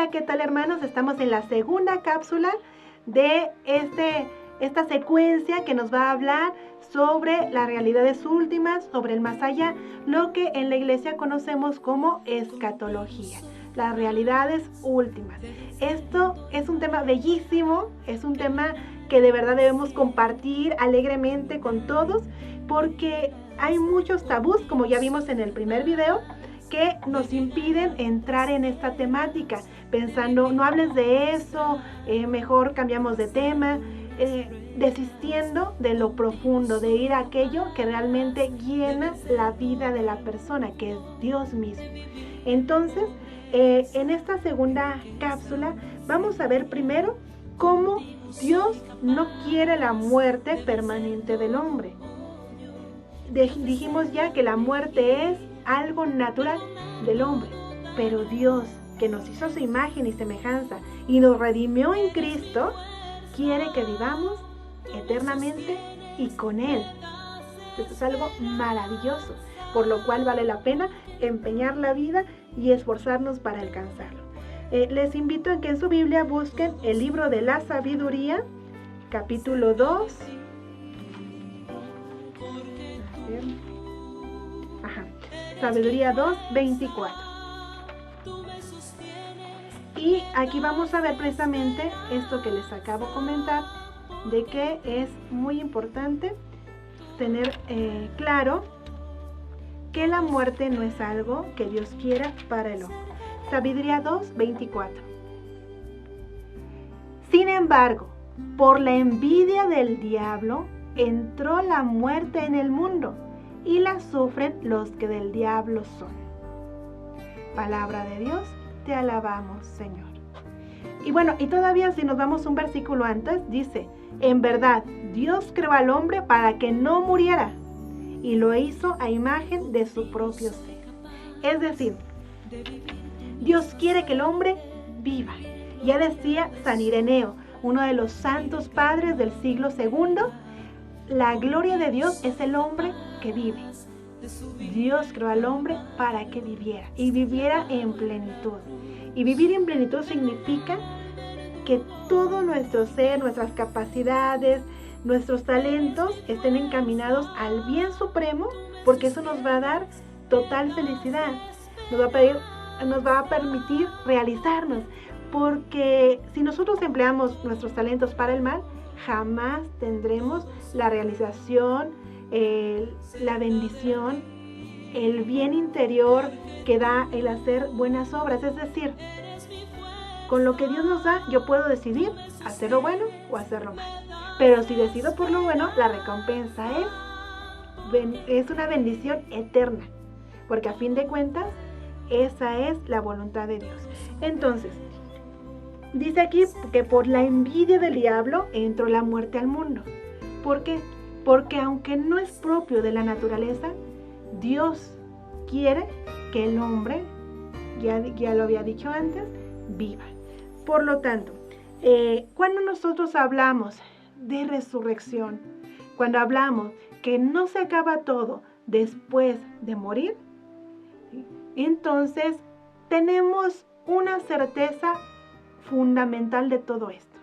Hola, ¿qué tal, hermanos? Estamos en la segunda cápsula de esta secuencia que nos va a hablar sobre las realidades últimas, sobre el más allá, lo que en la iglesia conocemos como escatología, las realidades últimas. Esto es un tema bellísimo, es un tema que de verdad debemos compartir alegremente con todos, porque hay muchos tabús, como ya vimos en el primer video, que nos impiden entrar en esta temática, pensando, no hables de eso, mejor cambiamos de tema, desistiendo de lo profundo, de ir a aquello que realmente llena la vida de la persona, que es Dios mismo. Entonces, en esta segunda cápsula vamos a ver primero cómo Dios no quiere la muerte permanente del hombre. Dijimos ya que la muerte es algo natural del hombre, pero Dios, que nos hizo su imagen y semejanza y nos redimió en Cristo, quiere que vivamos eternamente y con Él. Esto es algo maravilloso, por lo cual vale la pena empeñar la vida y esforzarnos para alcanzarlo. Les invito a que en su Biblia busquen el libro de la sabiduría, capítulo 2. Sabiduría 2, 24. Y aquí vamos a ver precisamente esto que les acabo de comentar, de que es muy importante tener claro que la muerte no es algo que Dios quiera para el hombre. Sabiduría 2, 24. Sin embargo, por la envidia del diablo entró la muerte en el mundo, y la sufren los que del diablo son. Palabra de Dios, te alabamos, Señor. Y bueno, y todavía si nos vamos un versículo antes, dice, en verdad, Dios creó al hombre para que no muriera, y lo hizo a imagen de su propio ser. Es decir, Dios quiere que el hombre viva. Ya decía San Ireneo, uno de los santos padres del siglo II, la gloria de Dios es el hombre que vive. Dios creó al hombre para que viviera y viviera en plenitud. Y vivir en plenitud significa que todo nuestro ser, nuestras capacidades, nuestros talentos estén encaminados al bien supremo, porque eso nos va a dar total felicidad. Nos va a permitir realizarnos, porque si nosotros empleamos nuestros talentos para el mal, jamás tendremos la realización, la bendición, el bien interior que da el hacer buenas obras. Es decir, con lo que Dios nos da, yo puedo decidir hacer lo bueno o hacer lo malo. Pero si decido por lo bueno, la recompensa es una bendición eterna, porque a fin de cuentas, esa es la voluntad de Dios. Entonces, dice aquí que por la envidia del diablo entró la muerte al mundo. ¿Por qué? Porque aunque no es propio de la naturaleza, Dios quiere que el hombre, ya lo había dicho antes, viva. Por lo tanto, cuando nosotros hablamos de resurrección, cuando hablamos que no se acaba todo después de morir, entonces tenemos una certeza fundamental de todo esto.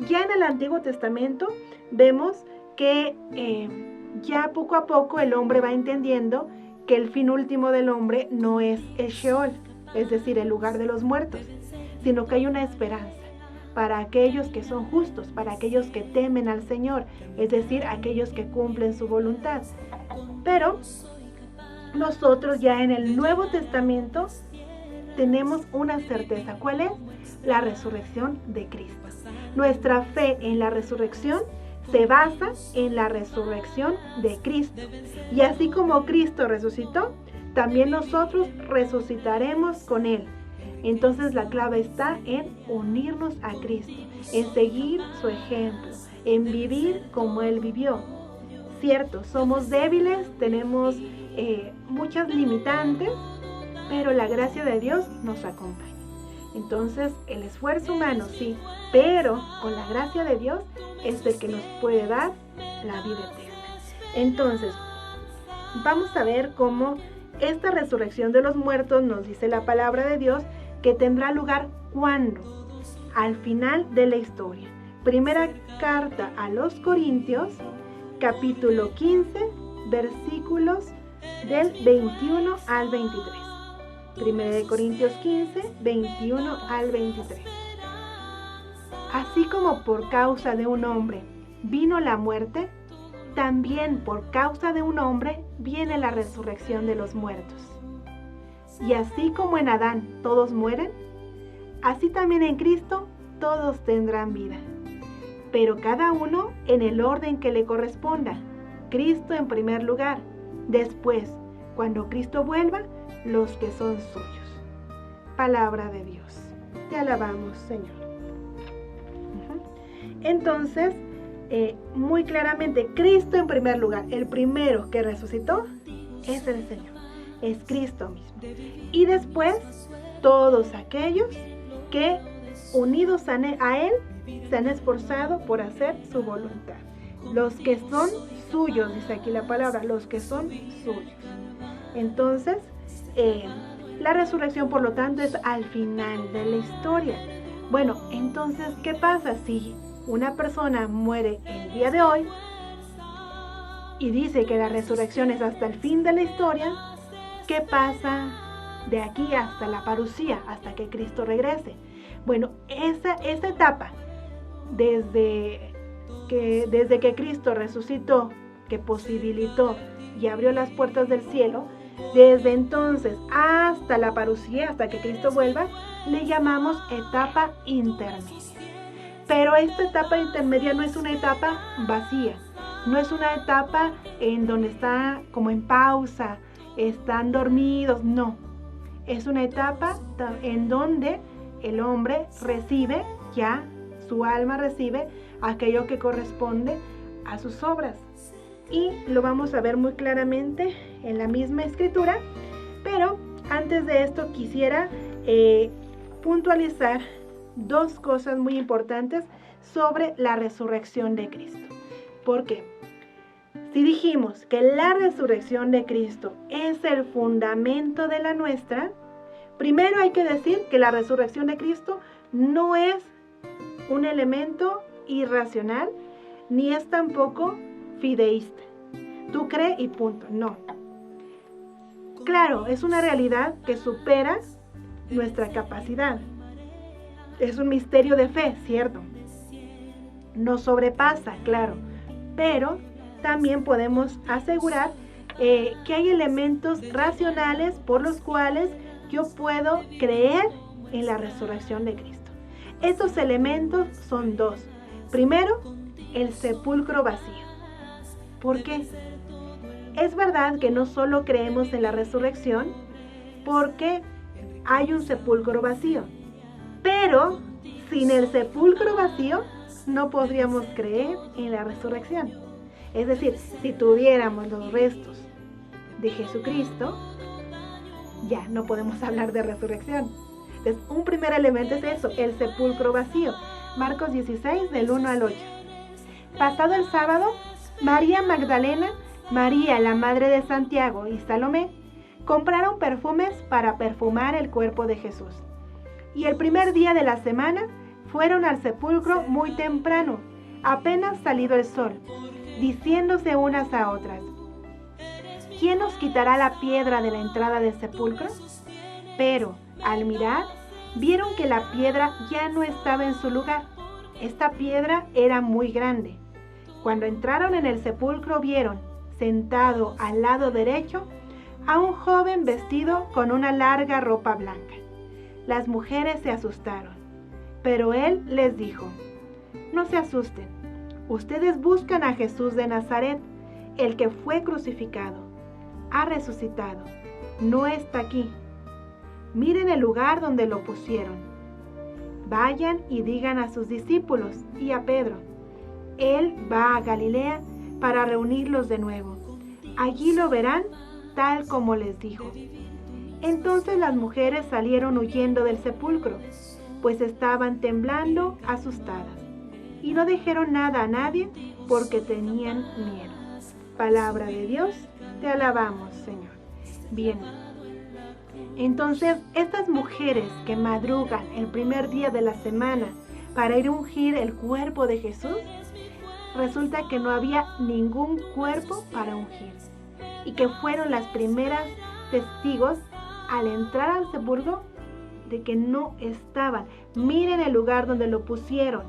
Ya en el Antiguo Testamento vemos que ya poco a poco el hombre va entendiendo que el fin último del hombre no es el Sheol, es decir, el lugar de los muertos, sino que hay una esperanza para aquellos que son justos, para aquellos que temen al Señor, es decir, aquellos que cumplen su voluntad. Pero nosotros ya en el Nuevo Testamento tenemos una certeza. ¿Cuál es? La resurrección de Cristo. Nuestra fe en la resurrección se basa en la resurrección de Cristo. Y así como Cristo resucitó, también nosotros resucitaremos con Él. Entonces la clave está en unirnos a Cristo, en seguir su ejemplo, en vivir como Él vivió. Cierto, somos débiles, tenemos muchas limitantes, pero la gracia de Dios nos acompaña. Entonces el esfuerzo humano sí, pero con la gracia de Dios es el que nos puede dar la vida eterna. Entonces, vamos a ver cómo esta resurrección de los muertos nos dice la palabra de Dios que tendrá lugar ¿Cuándo? Al final de la historia. Primera carta a los Corintios, capítulo 15, versículos del 21 al 23. Primera de Corintios 15, 21 al 23. Así como por causa de un hombre vino la muerte, también por causa de un hombre viene la resurrección de los muertos. Y así como en Adán todos mueren, así también en Cristo todos tendrán vida. Pero cada uno en el orden que le corresponda. Cristo en primer lugar, después, cuando Cristo vuelva, los que son suyos. Palabra de Dios. Te alabamos, Señor. Entonces, muy claramente, Cristo en primer lugar, el primero que resucitó es el Señor, es Cristo mismo. Y después, todos aquellos que unidos a Él se han esforzado por hacer su voluntad. Los que son suyos, dice aquí la palabra, los que son suyos. Entonces, la resurrección, por lo tanto, es al final de la historia. Bueno, entonces, ¿qué pasa si una persona muere el día de hoy y dice que la resurrección es hasta el fin de la historia? ¿Qué pasa de aquí hasta la parucía, hasta que Cristo regrese? Bueno, esa etapa, desde que Cristo resucitó, que posibilitó y abrió las puertas del cielo, desde entonces hasta la parucía, hasta que Cristo vuelva, le llamamos etapa intermedia. Pero esta etapa intermedia no es una etapa vacía, no es una etapa en donde está como en pausa, están dormidos, no. Es una etapa en donde el hombre recibe, ya su alma recibe aquello que corresponde a sus obras. Y lo vamos a ver muy claramente en la misma escritura, pero antes de esto quisiera puntualizar dos cosas muy importantes sobre la resurrección de Cristo. ¿Por qué? Si dijimos que la resurrección de Cristo es el fundamento de la nuestra, primero hay que decir que la resurrección de Cristo no es un elemento irracional, ni es tampoco fideísta. Tú crees y punto. No. Claro, es una realidad que supera nuestra capacidad. Es un misterio de fe, ¿cierto? Nos sobrepasa, claro, pero también podemos asegurar que hay elementos racionales por los cuales yo puedo creer en la resurrección de Cristo. Estos elementos son dos. Primero, el sepulcro vacío. ¿Por qué? Es verdad que no solo creemos en la resurrección porque hay un sepulcro vacío, pero sin el sepulcro vacío no podríamos creer en la resurrección. Es decir, si tuviéramos los restos de Jesucristo, ya no podemos hablar de resurrección. Entonces, un primer elemento es eso, el sepulcro vacío. Marcos 16, del 1 al 8. Pasado el sábado, María Magdalena, María, la madre de Santiago, y Salomé compraron perfumes para perfumar el cuerpo de Jesús. Y el primer día de la semana fueron al sepulcro muy temprano, apenas salido el sol, diciéndose unas a otras: ¿quién nos quitará la piedra de la entrada del sepulcro? Pero al mirar, vieron que la piedra ya no estaba en su lugar. Esta piedra era muy grande. Cuando entraron en el sepulcro, vieron, sentado al lado derecho, a un joven vestido con una larga ropa blanca. Las mujeres se asustaron, pero él les dijo: no se asusten, ustedes buscan a Jesús de Nazaret, el que fue crucificado. Ha resucitado, no está aquí. Miren el lugar donde lo pusieron. Vayan y digan a sus discípulos y a Pedro: Él va a Galilea para reunirlos de nuevo. Allí lo verán tal como les dijo. Entonces las mujeres salieron huyendo del sepulcro, pues estaban temblando, asustadas, y no dijeron nada a nadie porque tenían miedo. Palabra de Dios, te alabamos, Señor. Bien, Entonces, estas mujeres que madrugan el primer día de la semana para ir a ungir el cuerpo de Jesús, resulta que no había ningún cuerpo para ungir y que fueron las primeras testigos al entrar al sepulcro de que no estaban. Miren el lugar donde lo pusieron.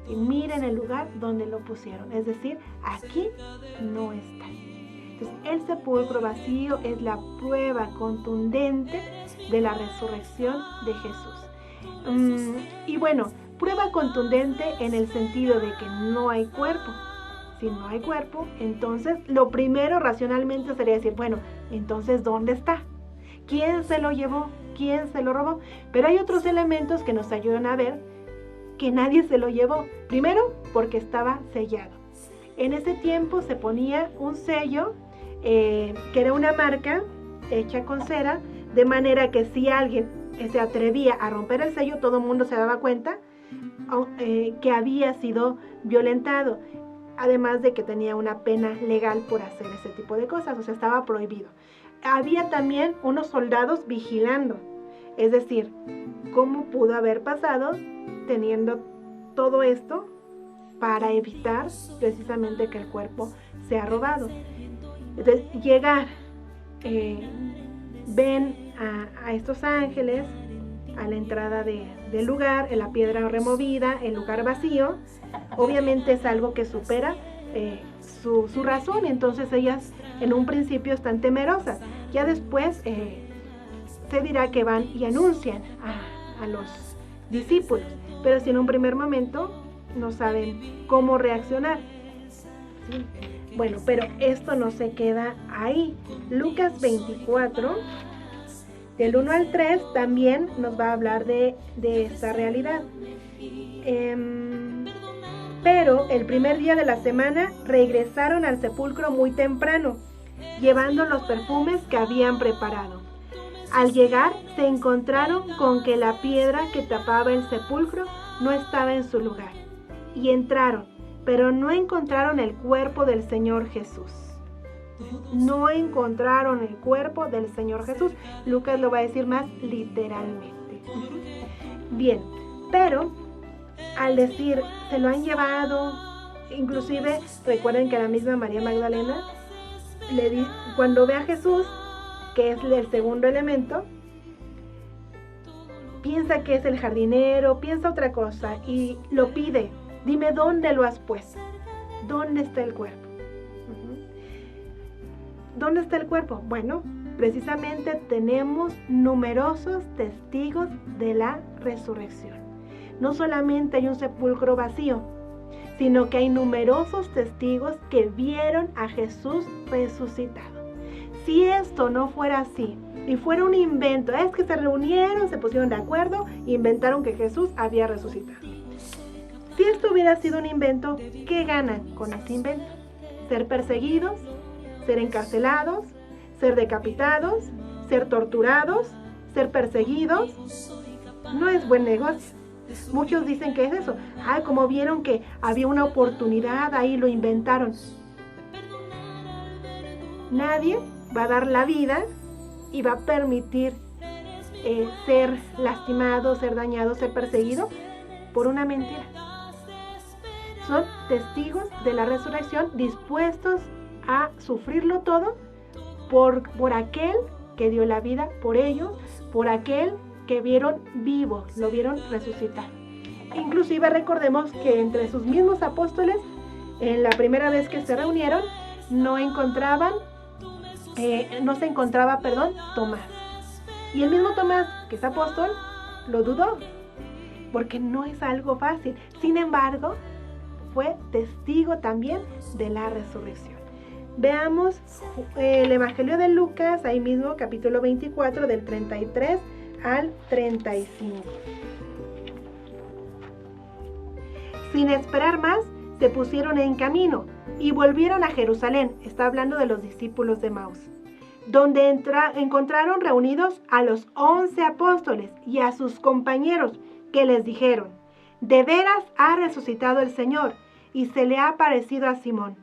Y miren el lugar donde lo pusieron. Es decir, aquí no está. Entonces, el sepulcro vacío es la prueba contundente de la resurrección de Jesús. Y bueno, prueba contundente en el sentido de que no hay cuerpo. Si no hay cuerpo, entonces lo primero racionalmente sería decir, bueno, entonces ¿dónde está? ¿Quién se lo llevó? ¿Quién se lo robó? Pero hay otros elementos que nos ayudan a ver que nadie se lo llevó. Primero, porque estaba sellado. En ese tiempo se ponía un sello, que era una marca hecha con cera, de manera que si alguien se atrevía a romper el sello, todo el mundo se daba cuenta que había sido violentado. Además de que tenía una pena legal por hacer ese tipo de cosas, o sea, estaba prohibido. Había también unos soldados vigilando, es decir, ¿cómo pudo haber pasado teniendo todo esto para evitar precisamente que el cuerpo sea robado? Entonces, llegar, ven a estos ángeles a la entrada del lugar, en la piedra removida, el lugar vacío. Obviamente es algo que supera su razón, entonces ellas en un principio están temerosas. Ya después se dirá que van y anuncian a los discípulos, pero si en un primer momento no saben cómo reaccionar. ¿Sí? Bueno, pero esto no se queda ahí. Lucas 24, del 1 al 3, también nos va a hablar de esta realidad. Pero el primer día de la semana regresaron al sepulcro muy temprano, llevando los perfumes que habían preparado. Al llegar, se encontraron con que la piedra que tapaba el sepulcro no estaba en su lugar. Y entraron, pero no encontraron el cuerpo del Señor Jesús. No encontraron el cuerpo del Señor Jesús. Lucas lo va a decir más literalmente. Bien, pero al decir, se lo han llevado, inclusive recuerden que la misma María Magdalena, cuando ve a Jesús, que es el segundo elemento, piensa que es el jardinero, piensa otra cosa y lo pide, dime dónde lo has puesto, dónde está el cuerpo. ¿Dónde está el cuerpo? Bueno, precisamente tenemos numerosos testigos de la resurrección. No solamente hay un sepulcro vacío, sino que hay numerosos testigos que vieron a Jesús resucitado. Si esto no fuera así y fuera un invento, es que se reunieron, se pusieron de acuerdo e inventaron que Jesús había resucitado. Si esto hubiera sido un invento, ¿qué ganan con ese invento? Ser perseguidos, ser encarcelados, ser decapitados, ser torturados, ser perseguidos. No es buen negocio. Muchos dicen que es eso. Como vieron que había una oportunidad, ahí lo inventaron. Nadie va a dar la vida y va a permitir ser lastimado, ser dañado, ser perseguido por una mentira. Son testigos de la resurrección dispuestos a sufrirlo todo por aquel que dio la vida por ellos, por aquel que vieron vivo, lo vieron resucitar. Inclusive recordemos que entre sus mismos apóstoles, en la primera vez que se reunieron, no se encontraba, Tomás. Y el mismo Tomás, que es apóstol, lo dudó, porque no es algo fácil. Sin embargo, fue testigo también de la resurrección. Veamos el Evangelio de Lucas, ahí mismo, capítulo 24, del 33 al 35. Sin esperar más, se pusieron en camino y volvieron a Jerusalén. Está hablando de los discípulos de Maús, donde encontraron reunidos a los 11 apóstoles y a sus compañeros, que les dijeron: de veras ha resucitado el Señor y se le ha aparecido a Simón.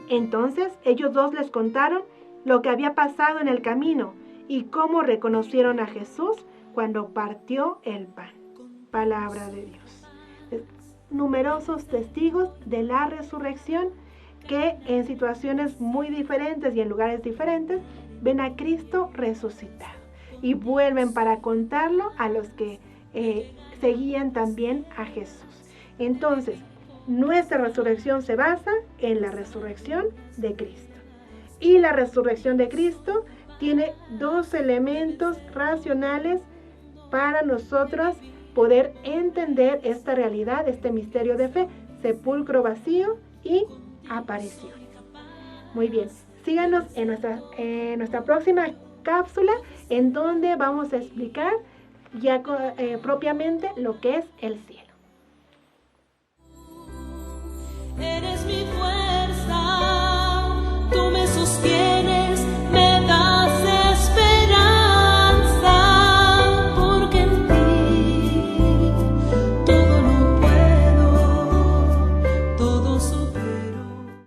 Entonces ellos dos les contaron lo que había pasado en el camino y cómo reconocieron a Jesús cuando partió el pan. Palabra de Dios. Numerosos testigos de la resurrección que en situaciones muy diferentes y en lugares diferentes ven a Cristo resucitado y vuelven para contarlo a los que seguían también a Jesús. Entonces, nuestra resurrección se basa en la resurrección de Cristo. Y la resurrección de Cristo tiene dos elementos racionales para nosotros poder entender esta realidad, este misterio de fe: sepulcro vacío y aparición. Muy bien, síganos en nuestra próxima cápsula, en donde vamos a explicar ya propiamente lo que es el cielo.